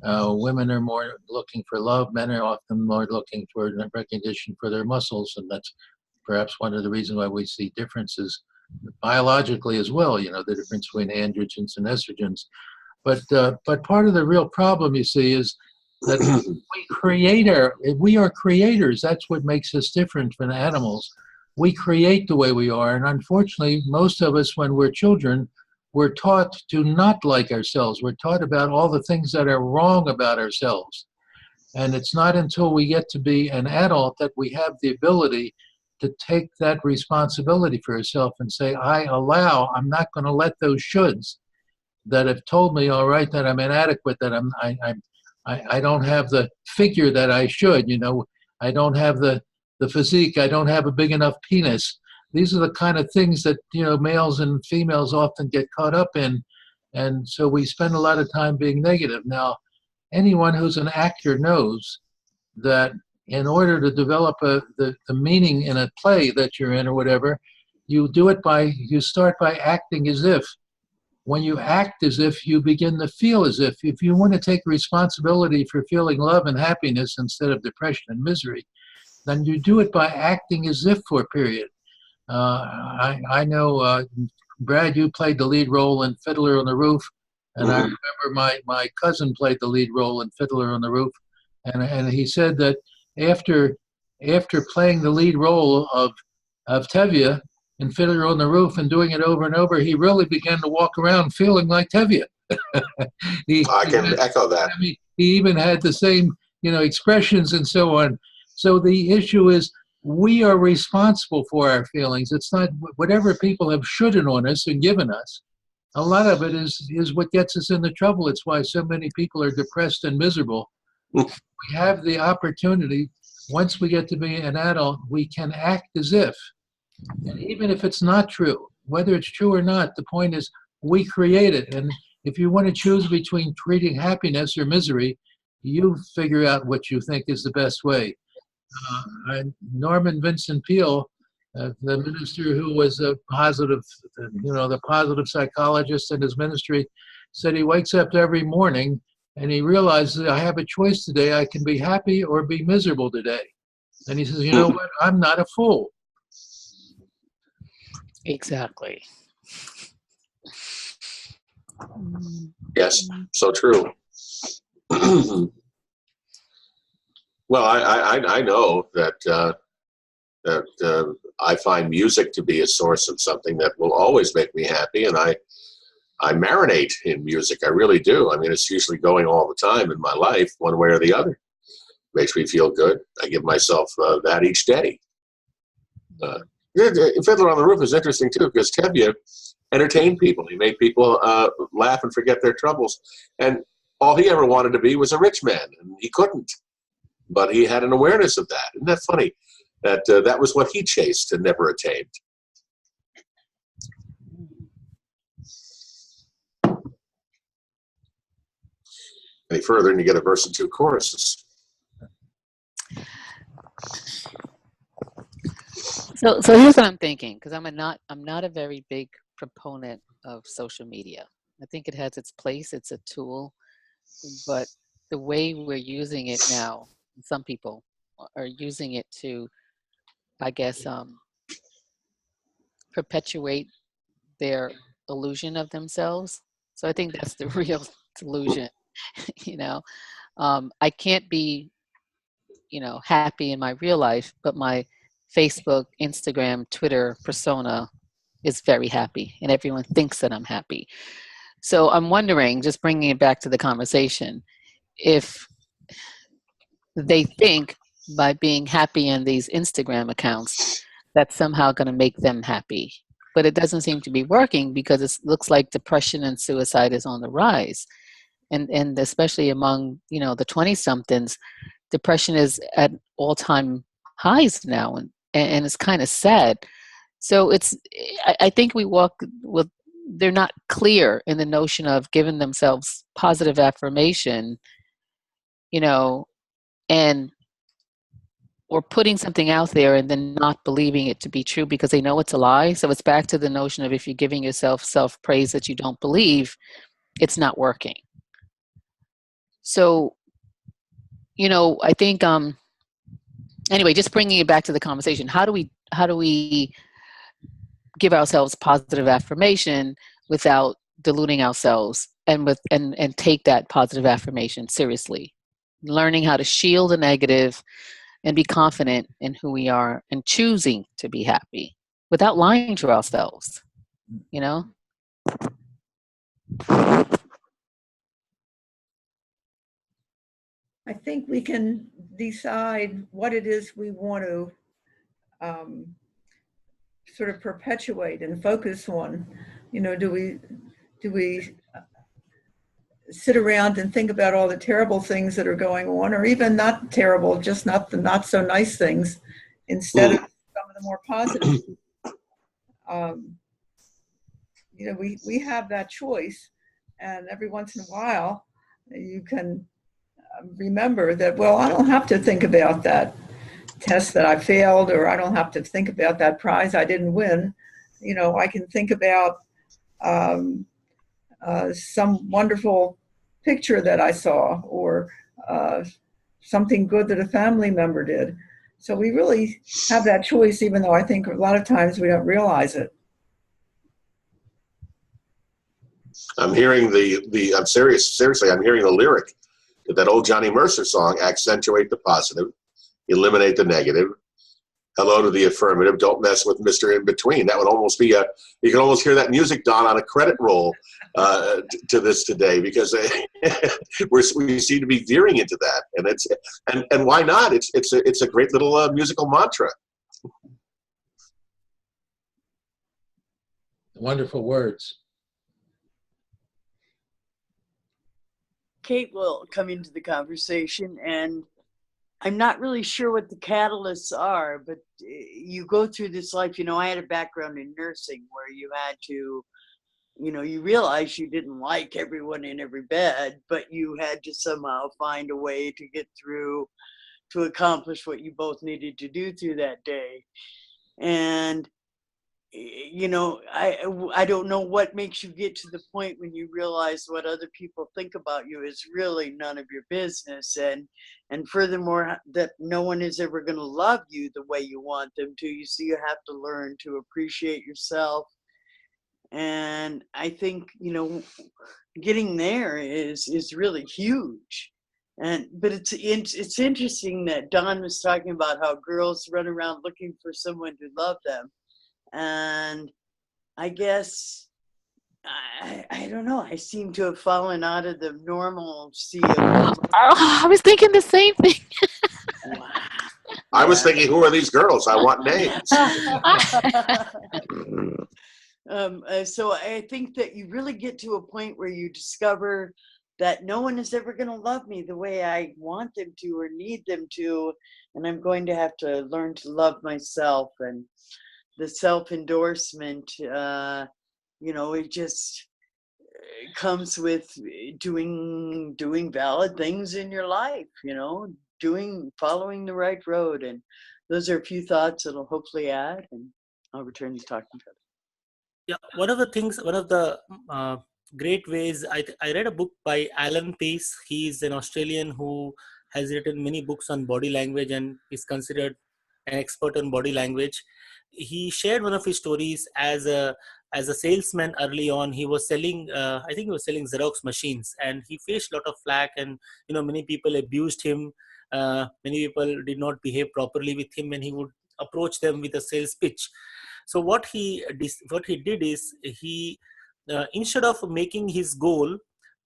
Women are more looking for love. Men are often more looking for recognition for their muscles, and that's perhaps one of the reasons why we see differences biologically as well. You know, the difference between androgens and estrogens. But part of the real problem, you see, is that we are creators. That's what makes us different from animals. We create the way we are, and unfortunately, most of us, when we're children, we're taught to not like ourselves. We're taught about all the things that are wrong about ourselves. And it's not until we get to be an adult that we have the ability to take that responsibility for yourself and say, I'm not going to let those shoulds that have told me, all right, that I'm inadequate, that I don't have the figure that I should, you know, I don't have the physique, I don't have a big enough penis. These are the kind of things that, you know, males and females often get caught up in. And so we spend a lot of time being negative. Now, anyone who's an actor knows that in order to develop the meaning in a play that you're in or whatever, you start by acting as if. When you act as if, you begin to feel as if. If you want to take responsibility for feeling love and happiness instead of depression and misery, then you do it by acting as if for a period. I know, Brad, you played the lead role in Fiddler on the Roof, and I remember my cousin played the lead role in Fiddler on the Roof, and he said that after playing the lead role of Tevye in Fiddler on the Roof and doing it over and over, he really began to walk around feeling like Tevye. I can echo that. I mean, he even had the same, you know, expressions and so on. So the issue is, we are responsible for our feelings. It's not whatever people have shoulded on us and given us. A lot of it is what gets us into trouble. It's why so many people are depressed and miserable. We have the opportunity, once we get to be an adult, we can act as if. And even if it's not true, whether it's true or not, the point is we create it. And if you want to choose between treating happiness or misery, you figure out what you think is the best way. Norman Vincent Peale, the minister who was a positive, the positive psychologist in his ministry, said he wakes up every morning and he realizes, I have a choice today. I can be happy or be miserable today. And he says, you know what? I'm not a fool. Exactly. Yes, so true. Well, I know that I find music to be a source of something that will always make me happy, and I marinate in music. I really do. I mean, it's usually going all the time in my life, one way or the other. Makes me feel good. I give myself that each day. Fiddler on the Roof is interesting too, because Tevye entertained people. He made people laugh and forget their troubles, and all he ever wanted to be was a rich man, and he couldn't. But he had an awareness of that. Isn't that funny? That was what he chased and never attained. Any further, and you get a verse and two choruses. So here's what I'm thinking, because I'm not a very big proponent of social media. I think it has its place. It's a tool, but the way we're using it now, some people are using it to, I guess, perpetuate their illusion of themselves. So I think that's the real delusion. I can't be, happy in my real life, but my Facebook, Instagram, Twitter persona is very happy, and everyone thinks that I'm happy. So I'm wondering, just bringing it back to the conversation, if they think by being happy in these Instagram accounts, that's somehow going to make them happy. But it doesn't seem to be working, because it looks like depression and suicide is on the rise. And especially among, the 20-somethings, depression is at all-time highs now, and it's kind of sad. So I think we walk with they're not clear in the notion of giving themselves positive affirmation, you know, and or putting something out there and then not believing it to be true because they know it's a lie. So it's back to the notion of if you're giving yourself self-praise that you don't believe, it's not working. So, you know, I think, anyway, just bringing it back to the conversation, how do we give ourselves positive affirmation without deluding ourselves and take that positive affirmation seriously? Learning how to shield the negative and be confident in who we are and choosing to be happy without lying to ourselves, you know? I think we can decide what it is we want to sort of perpetuate and focus on. You know, do we sit around and think about all the terrible things that are going on, or even not terrible, just not the not so nice things, instead of some of the more positive? You know, we have that choice, and every once in a while you can remember that, well, I don't have to think about that test that I failed, or I don't have to think about that prize I didn't win. You know, I can think about some wonderful picture that I saw, or something good that a family member did. So we really have that choice, even though I think a lot of times we don't realize it. I'm hearing I'm seriously, I'm hearing the lyric to that old Johnny Mercer song, accentuate the positive, eliminate the negative, hello to the affirmative, don't mess with Mr. In Between. That would almost be you can almost hear that music, Don, on a credit roll to this today, because we seem to be veering into that. And why not? It's a great little musical mantra. Wonderful words. Kate will come into the conversation, and I'm not really sure what the catalysts are, but you go through this life. You know, I had a background in nursing where you had to, you know, you realize you didn't like everyone in every bed, but you had to somehow find a way to get through to accomplish what you both needed to do through that day. And you know, I don't know what makes you get to the point when you realize what other people think about you is really none of your business, and furthermore, that no one is ever going to love you the way you want them to. So you have to learn to appreciate yourself. And I think, you know, getting there is really huge. But it's interesting that Don was talking about how girls run around looking for someone to love them. And I guess, I don't know, I seem to have fallen out of the normal sea of I was thinking the same thing. wow. I was thinking, who are these girls? I want names. So I think that you really get to a point where you discover that no one is ever going to love me the way I want them to or need them to, and I'm going to have to learn to love myself. And the self-endorsement, you know, it just comes with doing valid things in your life, you know, following the right road. And those are a few thoughts that'll hopefully add, and I'll return to talking to others. Yeah, one of the great ways, I read a book by Alan Pace. He's an Australian who has written many books on body language and is considered an expert on body language. He shared one of his stories as a salesman early on. He was selling, I think he was selling Xerox machines, and he faced a lot of flack, and you know, many people abused him. Many people did not behave properly with him when he would approach them with a sales pitch. So what he did is he instead of making his goal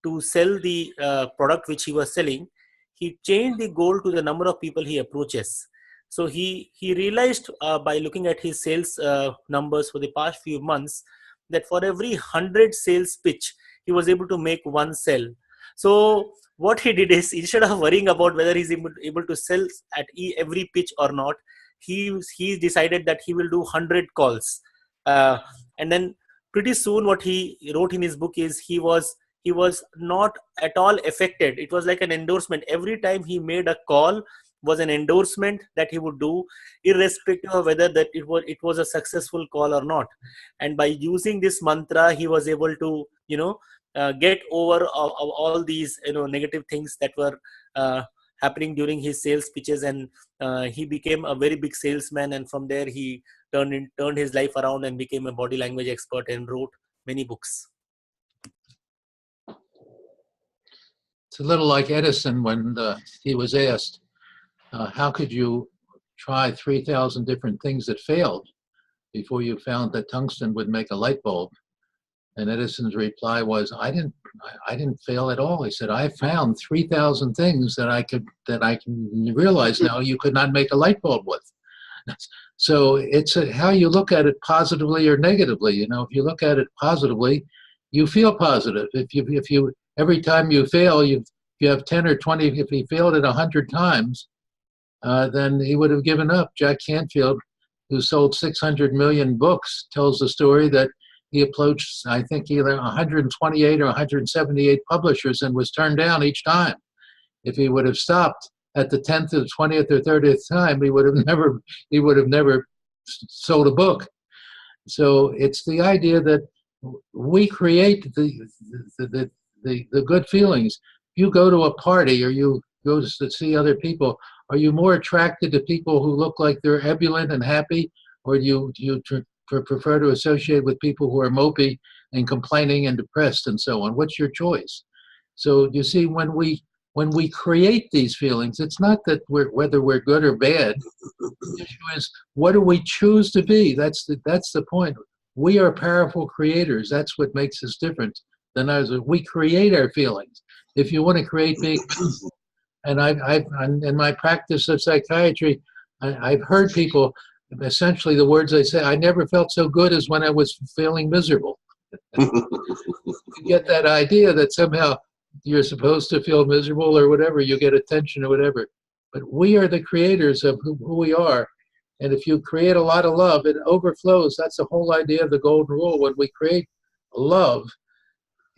to sell the product which he was selling, he changed the goal to the number of people he approaches. So he realized by looking at his sales numbers for the past few months that for every 100 sales pitch, he was able to make one sell. So what he did is, instead of worrying about whether he's able to sell at every pitch or not, he decided that he will do 100 calls. And then pretty soon what he wrote in his book is he was not at all affected. It was like an endorsement. Every time he made a call was an endorsement that he would do, irrespective of whether that it was a successful call or not. And by using this mantra, he was able to get over all these negative things that were happening during his sales pitches, and he became a very big salesman. And from there he turned his life around and became a body language expert and wrote many books. It's a little like Edison when he was asked, how could you try 3,000 different things that failed before you found that tungsten would make a light bulb? And Edison's reply was, I didn't fail at all. He said, I found 3,000 things that I can realize now you could not make a light bulb with. So it's how you look at it, positively or negatively. If you look at it positively, you feel positive. If you every time you fail, you have 10 or 20. If he failed it 100 times, then he would have given up. Jack Canfield, who sold 600 million books, tells the story that he approached, I think, either 128 or 178 publishers and was turned down each time. If he would have stopped at the 10th or 20th or 30th time, he would have never sold a book. So it's the idea that we create the good feelings. You go to a party or you go to see other people, are you more attracted to people who look like they're ebullient and happy, or do you prefer to associate with people who are mopey and complaining and depressed and so on? What's your choice? So you see, when we create these feelings, it's not that whether we're good or bad. The issue is, what do we choose to be? That's the point. We are powerful creators. That's what makes us different than others. We create our feelings. If you want to create being, and I've in my practice of psychiatry, I've heard people, essentially the words they say, I never felt so good as when I was feeling miserable. You get that idea that somehow you're supposed to feel miserable or whatever, you get attention or whatever. But we are the creators of who we are. And if you create a lot of love, it overflows. That's the whole idea of the golden rule. When we create love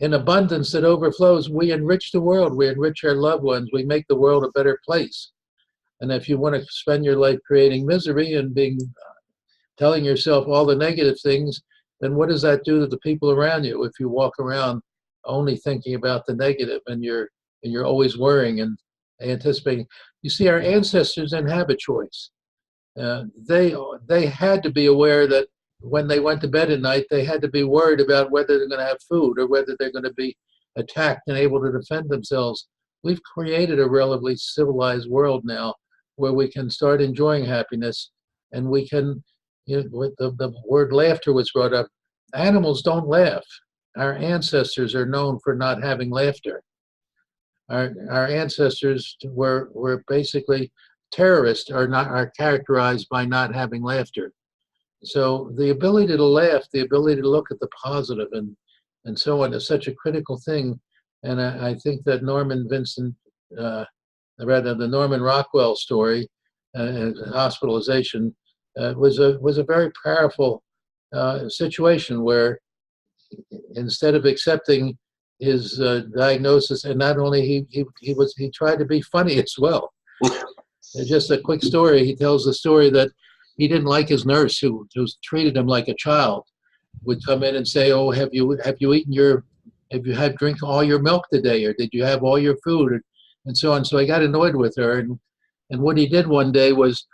in abundance that overflows, we enrich the world. We enrich our loved ones. We make the world a better place. And if you want to spend your life creating misery and telling yourself all the negative things, then what does that do to the people around you if you walk around only thinking about the negative and you're always worrying and anticipating? You see, our ancestors didn't have a choice. They had to be aware that when they went to bed at night, they had to be worried about whether they're going to have food or whether they're going to be attacked and able to defend themselves. We've created a relatively civilized world now where we can start enjoying happiness, and we can, the word laughter was brought up. Animals don't laugh. Our ancestors are known for not having laughter. Our ancestors were basically terrorists, are characterized by not having laughter. So the ability to laugh, the ability to look at the positive and so on is such a critical thing. And I think that the Norman Rockwell story, hospitalization, was a very powerful situation where instead of accepting his diagnosis, and not only he tried to be funny as well. Just a quick story. He tells the story that he didn't like his nurse who treated him like a child, would come in and say, "Oh, have you had drink all your milk today, or did you have all your food?" and so on. So I got annoyed with her, and what he did one day was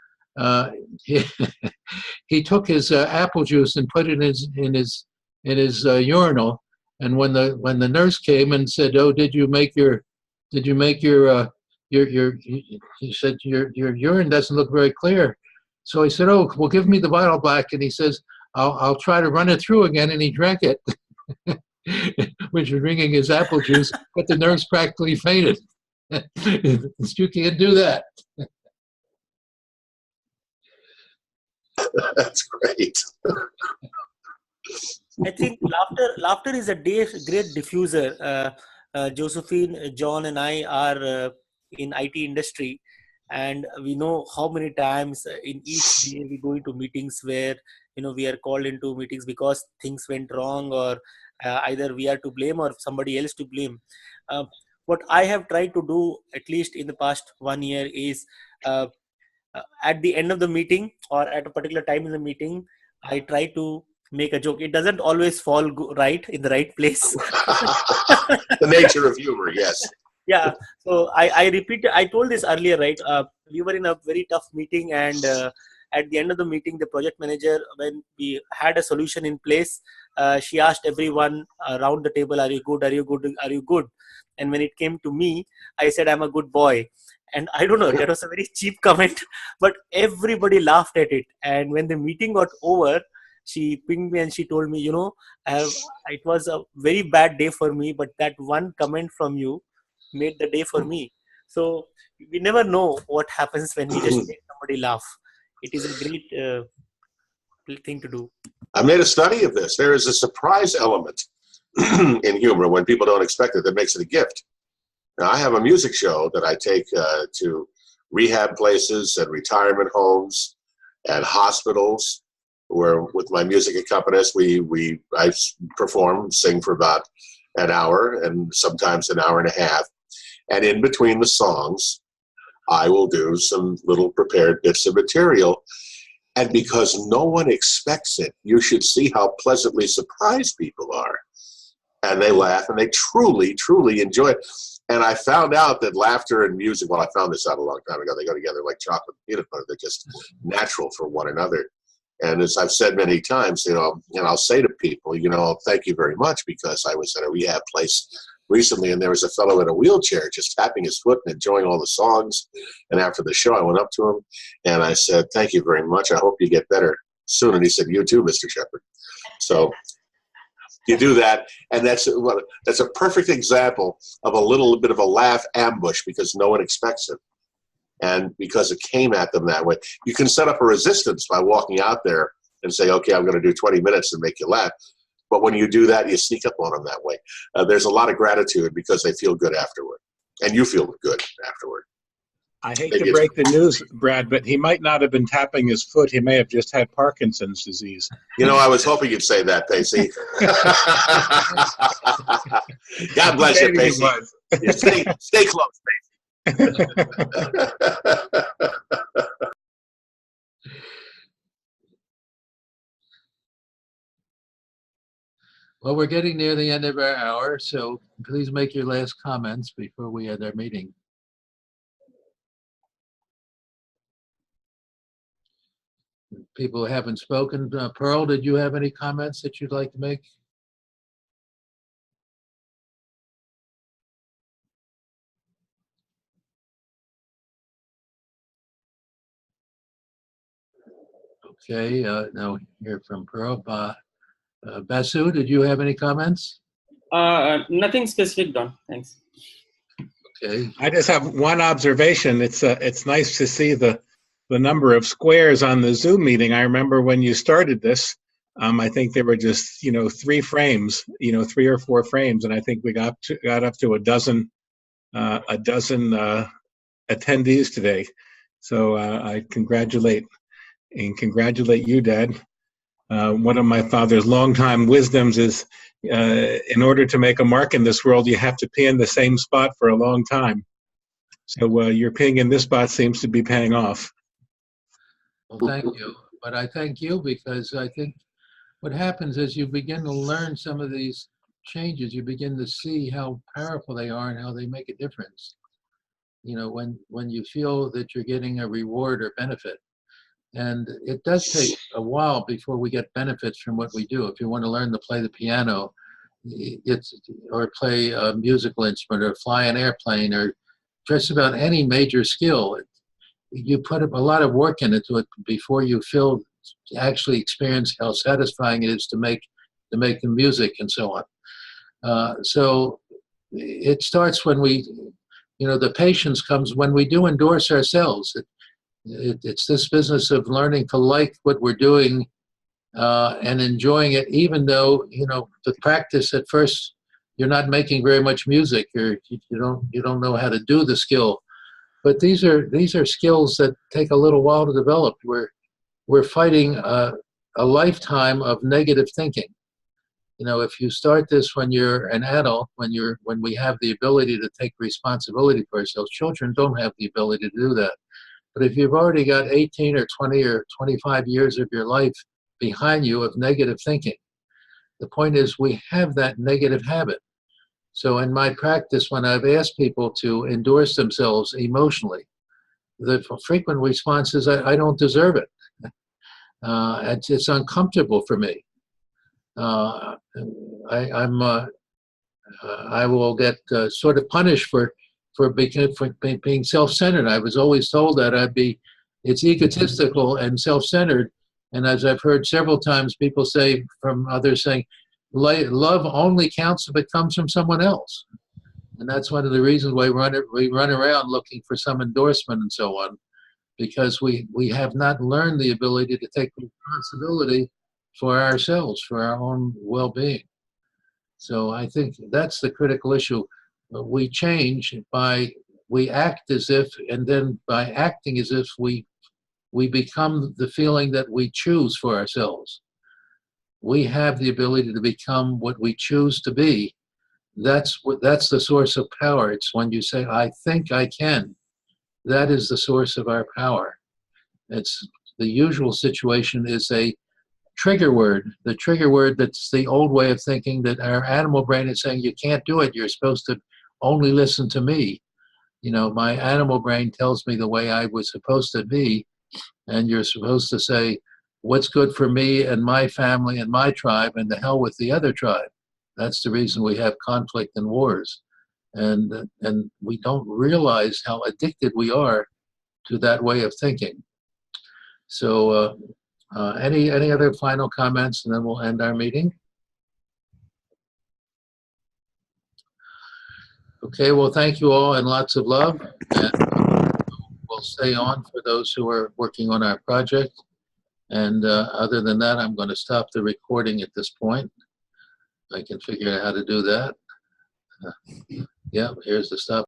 he took his apple juice and put it in his urinal. And when the nurse came and said, "Oh, did you make your he said your urine doesn't look very clear." So he said, "Oh, well, give me the bottle back." And he says, I'll try to run it through again. And he drank it, which was drinking his apple juice, but the nurse practically fainted. You can't do that. That's great. I think laughter is a great diffuser. Josephine, John, and I are in IT industry, and we know how many times in each day we go into meetings where we are called into meetings because things went wrong, or either we are to blame or somebody else to blame. What I have tried to do, at least in the past 1 year, is at the end of the meeting or at a particular time in the meeting, I try to make a joke. It doesn't always fall right in the right place. The nature of humor, yes. Yeah. So I repeated, I told this earlier, right? We were in a very tough meeting, and at the end of the meeting, the project manager, when we had a solution in place, she asked everyone around the table, "Are you good? Are you good? Are you good?" And when it came to me, I said, "I'm a good boy." And I don't know, that was a very cheap comment, but everybody laughed at it. And when the meeting got over, she pinged me and she told me, it was a very bad day for me, but that one comment from you made the day for me. So we never know what happens when we just make somebody laugh. It is a great thing to do. I made a study of this. There is a surprise element in humor when people don't expect it that makes it a gift. Now, I have a music show that I take to rehab places and retirement homes and hospitals, where with my music accompanist, I perform, sing for about an hour and sometimes an hour and a half. And in between the songs, I will do some little prepared bits of material. And because no one expects it, you should see how pleasantly surprised people are. And they laugh, and they truly, truly enjoy it. And I found out that laughter and music, well, I found this out a long time ago, they go together like chocolate and peanut butter. They're just natural for one another. And as I've said many times, and I'll say to people, thank you very much, because I was at a rehab place recently, and there was a fellow in a wheelchair just tapping his foot and enjoying all the songs. And after the show, I went up to him and I said, "Thank you very much. I hope you get better soon." And he said, "You too, Mr. Shepard." So you do that, and that's a perfect example of a little bit of a laugh ambush, because no one expects it. And because it came at them that way, you can set up a resistance by walking out there and say, "Okay, I'm going to do 20 minutes and make you laugh." But when you do that, you sneak up on them that way. There's a lot of gratitude because they feel good afterward, and you feel good afterward. I hate to break the news, Brad, but he might not have been tapping his foot. He may have just had Parkinson's disease. I was hoping you'd say that, Pacey. God bless you, Pacey. Yeah, stay close, Pacey. Well, we're getting near the end of our hour, so please make your last comments before we end our meeting. People who haven't spoken. Pearl, did you have any comments that you'd like to make? Okay, now hear from Pearl. Basu, did you have any comments? Nothing specific, Don. Thanks. Okay. I just have one observation. It's nice to see the number of squares on the Zoom meeting. I remember when you started this, I think there were just 3 frames, 3 or 4 frames, and I think we got up to a dozen attendees today. So I congratulate you, Dad. One of my father's longtime wisdoms is, in order to make a mark in this world, you have to pee in the same spot for a long time. So your peeing in this spot seems to be paying off. Well, thank you. But I thank you because I think what happens is you begin to learn some of these changes. You begin to see how powerful they are and how they make a difference. When you feel that you're getting a reward or benefit. And it does take a while before we get benefits from what we do. If you want to learn to play the piano, or play a musical instrument, or fly an airplane, or just about any major skill, you put a lot of work into it before you actually experience how satisfying it is to make the music and so on. So it starts when the patience comes when we do endorse ourselves. It's this business of learning to like what we're doing and enjoying it, even though the practice at first you're not making very much music, or you don't know how to do the skill. But these are skills that take a little while to develop. We're fighting a lifetime of negative thinking. You know, if you start this when you're an adult, when we have the ability to take responsibility for ourselves, children don't have the ability to do that. But if you've already got 18 or 20 or 25 years of your life behind you of negative thinking, the point is we have that negative habit. So in my practice, when I've asked people to endorse themselves emotionally, the frequent response is, I don't deserve it. It's uncomfortable for me. I will get sort of punished for being self-centered. I was always told that it's egotistical and self-centered. And as I've heard several times, people say from others saying, love only counts if it comes from someone else. And that's one of the reasons why we run around looking for some endorsement and so on, because we have not learned the ability to take responsibility for ourselves, for our own well-being. So I think that's the critical issue. We change we act as if, and then by acting as if we become the feeling that we choose for ourselves. We have the ability to become what we choose to be. That's the source of power. It's when you say, I think I can. That is the source of our power. It's the usual situation is a trigger word. The trigger word, that's the old way of thinking, that our animal brain is saying, you can't do it. You're supposed to only listen to me. You know, my animal brain tells me the way I was supposed to be, and you're supposed to say, what's good for me and my family and my tribe, and the hell with the other tribe. That's the reason we have conflict and wars. And we don't realize how addicted we are to that way of thinking. So any other final comments, and then we'll end our meeting? Okay, well, thank you all and lots of love. And we'll stay on for those who are working on our project. And other than that, I'm going to stop the recording at this point. I can figure out how to do that. Yeah, here's the stop.